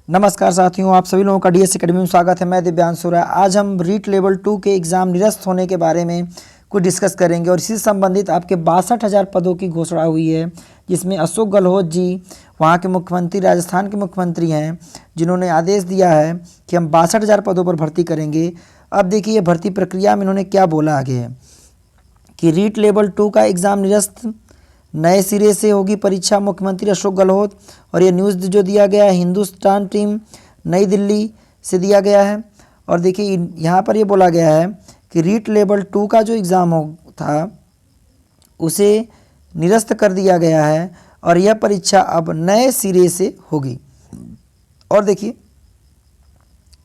नमस्कार साथियों, आप सभी लोगों का डीएस एकेडमी में स्वागत है। मैं दिव्यांशु राय। आज हम रीट लेवल 2 के एग्ज़ाम निरस्त होने के बारे में कुछ डिस्कस करेंगे और इसी से संबंधित आपके 62,000 पदों की घोषणा हुई है, जिसमें अशोक गहलोत जी वहाँ के मुख्यमंत्री, राजस्थान के मुख्यमंत्री हैं, जिन्होंने आदेश दिया है कि हम 62,000 पदों पर भर्ती करेंगे। अब देखिए भर्ती प्रक्रिया में इन्होंने क्या बोला आगे है कि रीट लेवल 2 का एग्ज़ाम निरस्त, नए सिरे से होगी परीक्षा, मुख्यमंत्री अशोक गहलोत। और ये न्यूज़ जो दिया गया है हिंदुस्तान टीम नई दिल्ली से दिया गया है। और देखिए यहाँ पर ये बोला गया है कि रीट लेवल 2 का जो एग्ज़ाम हो था उसे निरस्त कर दिया गया है और यह परीक्षा अब नए सिरे से होगी। और देखिए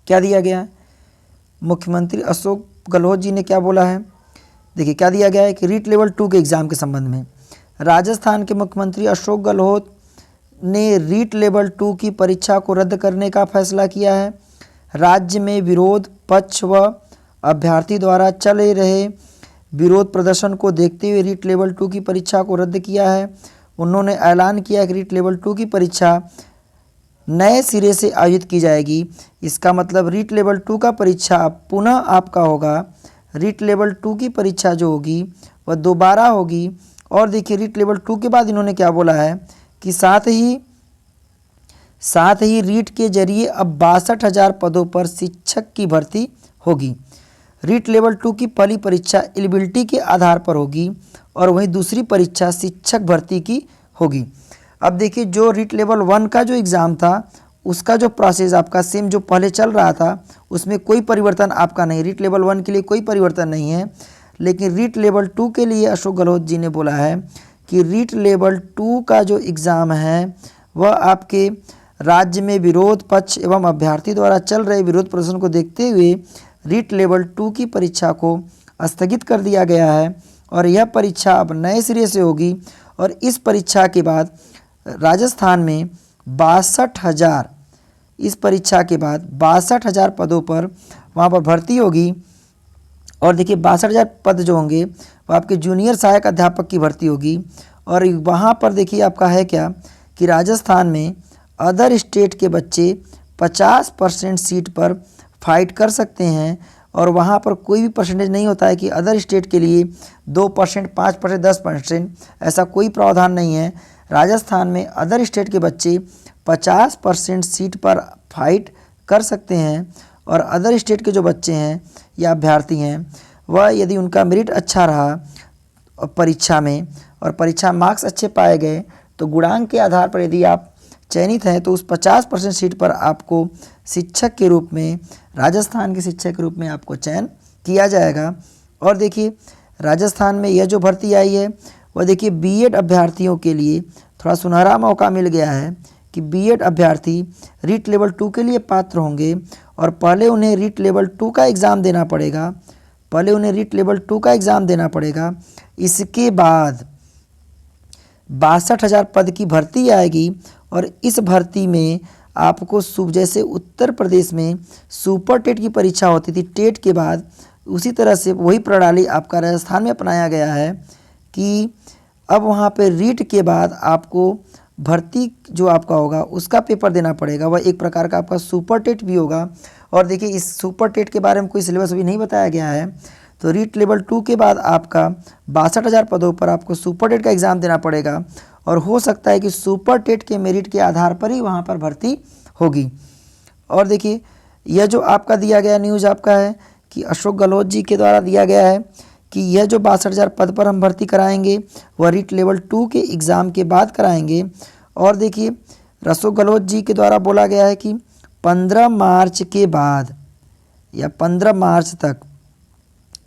क्या दिया गया है, मुख्यमंत्री अशोक गहलोत जी ने क्या बोला है। देखिए क्या दिया गया है कि रीट लेवल 2 के एग्ज़ाम के संबंध में राजस्थान के मुख्यमंत्री अशोक गहलोत ने रीट लेवल 2 की परीक्षा को रद्द करने का फैसला किया है। राज्य में विरोध पक्ष व अभ्यर्थी द्वारा चले रहे विरोध प्रदर्शन को देखते हुए रीट लेवल 2 की परीक्षा को रद्द किया है। उन्होंने ऐलान किया कि रीट लेवल 2 की परीक्षा नए सिरे से आयोजित की जाएगी। इसका मतलब रीट लेवल 2 का परीक्षा पुनः आपका होगा। रीट लेवल 2 की परीक्षा जो होगी वह दोबारा होगी। और देखिए रीट लेवल 2 के बाद इन्होंने क्या बोला है कि साथ ही रीट के जरिए अब 62,000 पदों पर शिक्षक की भर्ती होगी। रीट लेवल 2 की पहली परीक्षा एलिजिबिलिटी के आधार पर होगी और वहीं दूसरी परीक्षा शिक्षक भर्ती की होगी। अब देखिए जो रीट लेवल 1 का जो एग्ज़ाम था उसका जो प्रोसेस आपका सेम जो पहले चल रहा था उसमें कोई परिवर्तन आपका नहीं। रीट लेवल 1 के लिए कोई परिवर्तन नहीं है, लेकिन रीट लेवल 2 के लिए अशोक गहलोत जी ने बोला है कि रीट लेवल 2 का जो एग्ज़ाम है वह आपके राज्य में विरोध पक्ष एवं अभ्यर्थी द्वारा चल रहे विरोध प्रदर्शन को देखते हुए रीट लेवल 2 की परीक्षा को स्थगित कर दिया गया है और यह परीक्षा अब नए सिरे से होगी। और इस परीक्षा के बाद राजस्थान में 62,000 इस परीक्षा के बाद 62,000 पदों पर वहाँ पर भर्ती होगी। और देखिए 62,000 पद जो होंगे वो आपके जूनियर सहायक अध्यापक की भर्ती होगी। और वहाँ पर देखिए आपका है क्या कि राजस्थान में अदर स्टेट के बच्चे 50% सीट पर फाइट कर सकते हैं और वहाँ पर कोई भी परसेंटेज नहीं होता है कि अदर स्टेट के लिए 2%, 5%, 10%, ऐसा कोई प्रावधान नहीं है। राजस्थान में अदर स्टेट के बच्चे 50% सीट पर फाइट कर सकते हैं और अदर स्टेट के जो बच्चे हैं या अभ्यर्थी हैं वह यदि उनका मेरिट अच्छा रहा परीक्षा में और परीक्षा मार्क्स अच्छे पाए गए तो गुणांक के आधार पर यदि आप चयनित हैं तो उस 50% सीट पर आपको शिक्षक के रूप में, राजस्थान के शिक्षक के रूप में आपको चयन किया जाएगा। और देखिए राजस्थान में यह जो भर्ती आई है वह देखिए बीएड अभ्यर्थियों के लिए थोड़ा सुनहरा मौका मिल गया है कि बीएड अभ्यर्थी रीट लेवल 2 के लिए पात्र होंगे और पहले उन्हें रीट लेवल 2 का एग्ज़ाम देना पड़ेगा। इसके बाद 62,000 पद की भर्ती आएगी और इस भर्ती में आपको जैसे उत्तर प्रदेश में सुपर टेट की परीक्षा होती थी टेट के बाद, उसी तरह से वही प्रणाली आपका राजस्थान में अपनाया गया है कि अब वहाँ पे रीट के बाद आपको भर्ती जो आपका होगा उसका पेपर देना पड़ेगा। वह एक प्रकार का आपका सुपर टेट भी होगा। और देखिए इस सुपर टेट के बारे में कोई सिलेबस अभी नहीं बताया गया है। तो रीट लेवल 2 के बाद आपका 62,000 पदों पर आपको सुपर टेट का एग्ज़ाम देना पड़ेगा और हो सकता है कि सुपर टेट के मेरिट के आधार पर ही वहाँ पर भर्ती होगी। और देखिए यह जो आपका दिया गया न्यूज़ आपका है कि अशोक गहलोत जी के द्वारा दिया गया है कि यह जो 62,000 पद पर हम भर्ती कराएंगे वह रीट लेवल 2 के एग्ज़ाम के बाद कराएंगे। और देखिए अशोक गहलोत जी के द्वारा बोला गया है कि 15 मार्च के बाद या 15 मार्च तक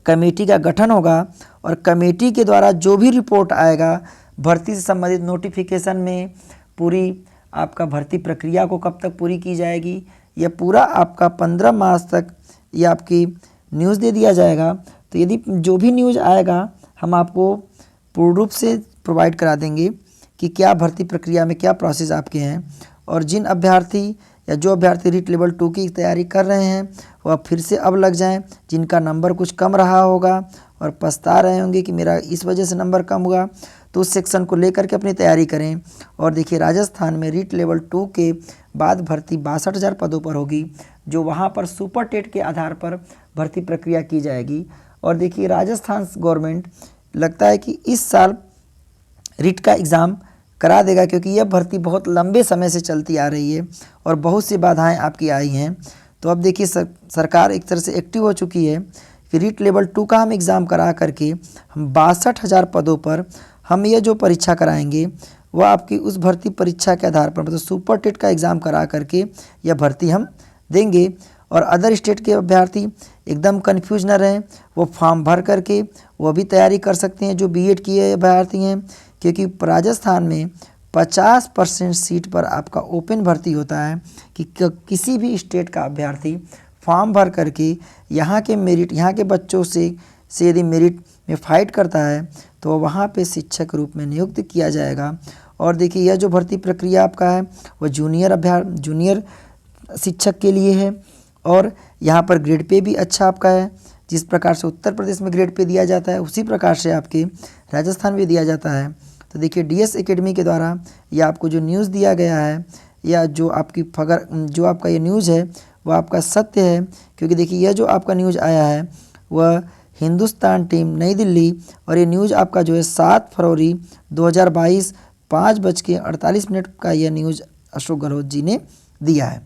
कमेटी का गठन होगा और कमेटी के द्वारा जो भी रिपोर्ट आएगा भर्ती से संबंधित नोटिफिकेशन में पूरी आपका भर्ती प्रक्रिया को कब तक पूरी की जाएगी यह पूरा आपका 15 मार्च तक ये आपकी न्यूज़ दे दिया जाएगा। तो यदि जो भी न्यूज़ आएगा हम आपको पूर्ण रूप से प्रोवाइड करा देंगे कि क्या भर्ती प्रक्रिया में क्या प्रोसेस आपके हैं। और जिन अभ्यर्थी या जो अभ्यर्थी रीट लेवल 2 की तैयारी कर रहे हैं वह फिर से अब लग जाएं, जिनका नंबर कुछ कम रहा होगा और पछता रहे होंगे कि मेरा इस वजह से नंबर कम हुआ, तो उस सेक्शन को लेकर के अपनी तैयारी करें। और देखिए राजस्थान में रीट लेवल 2 के बाद भर्ती 62,000 पदों पर होगी, जो वहाँ पर सुपर टेट के आधार पर भर्ती प्रक्रिया की जाएगी। और देखिए राजस्थान गवर्नमेंट लगता है कि इस साल रीट का एग्ज़ाम करा देगा, क्योंकि यह भर्ती बहुत लंबे समय से चलती आ रही है और बहुत सी बाधाएं आपकी आई हैं। तो अब देखिए सरकार एक तरह से एक्टिव हो चुकी है कि रीट लेवल 2 का हम एग्ज़ाम करा करके हम 62,000 पदों पर हम ये जो परीक्षा कराएंगे वह आपकी उस भर्ती परीक्षा के आधार पर, मतलब सुपर टेट का एग्ज़ाम करा करके यह भर्ती हम देंगे। और अदर स्टेट के अभ्यर्थी एकदम कन्फ्यूज न रहें, वो फॉर्म भर करके वो भी तैयारी कर सकते हैं जो बीएड किए अभ्यर्थी हैं, क्योंकि राजस्थान में 50% सीट पर आपका ओपन भर्ती होता है कि किसी भी स्टेट का अभ्यर्थी फॉर्म भर करके यहाँ के मेरिट, यहाँ के बच्चों से यदि मेरिट में फाइट करता है तो वहाँ पे शिक्षक रूप में नियुक्त किया जाएगा। और देखिए यह जो भर्ती प्रक्रिया आपका है वह जूनियर शिक्षक के लिए है, और यहाँ पर ग्रेड पे भी अच्छा आपका है। जिस प्रकार से उत्तर प्रदेश में ग्रेड पे दिया जाता है उसी प्रकार से आपके राजस्थान में दिया जाता है। तो देखिए डीएस एकेडमी के द्वारा या आपको जो न्यूज़ दिया गया है, या जो आपकी जो आपका ये न्यूज़ है वह आपका सत्य है, क्योंकि देखिए यह जो आपका न्यूज़ आया है वह हिंदुस्तान टीम नई दिल्ली, और ये न्यूज़ आपका जो है 7 फरवरी 2022 5:48 का यह न्यूज़ अशोक गहलोत जी ने दिया है।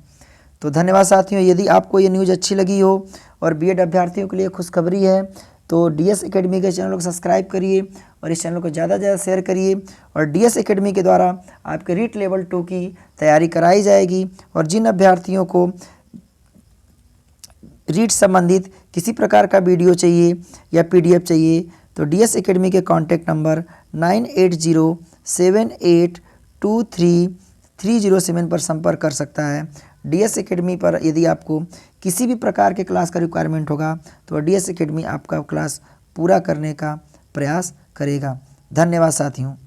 तो धन्यवाद साथियों। यदि आपको ये न्यूज़ अच्छी लगी हो और बीएड अभ्यर्थियों के लिए खुशखबरी है तो डीएस एकेडमी के चैनल को सब्सक्राइब करिए और इस चैनल को ज़्यादा से ज़्यादा शेयर करिए। और डीएस एकेडमी के द्वारा आपके रीट लेवल 2 की तैयारी कराई जाएगी। और जिन अभ्यर्थियों को रीट संबंधित किसी प्रकार का वीडियो चाहिए या पीडीएफ चाहिए तो डीएस एकेडमी के कॉन्टैक्ट नंबर 9807823307 पर संपर्क कर सकता है। डीएस एकेडमी पर यदि आपको किसी भी प्रकार के क्लास का रिक्वायरमेंट होगा तो डीएस एकेडमी आपका क्लास पूरा करने का प्रयास करेगा। धन्यवाद साथियों।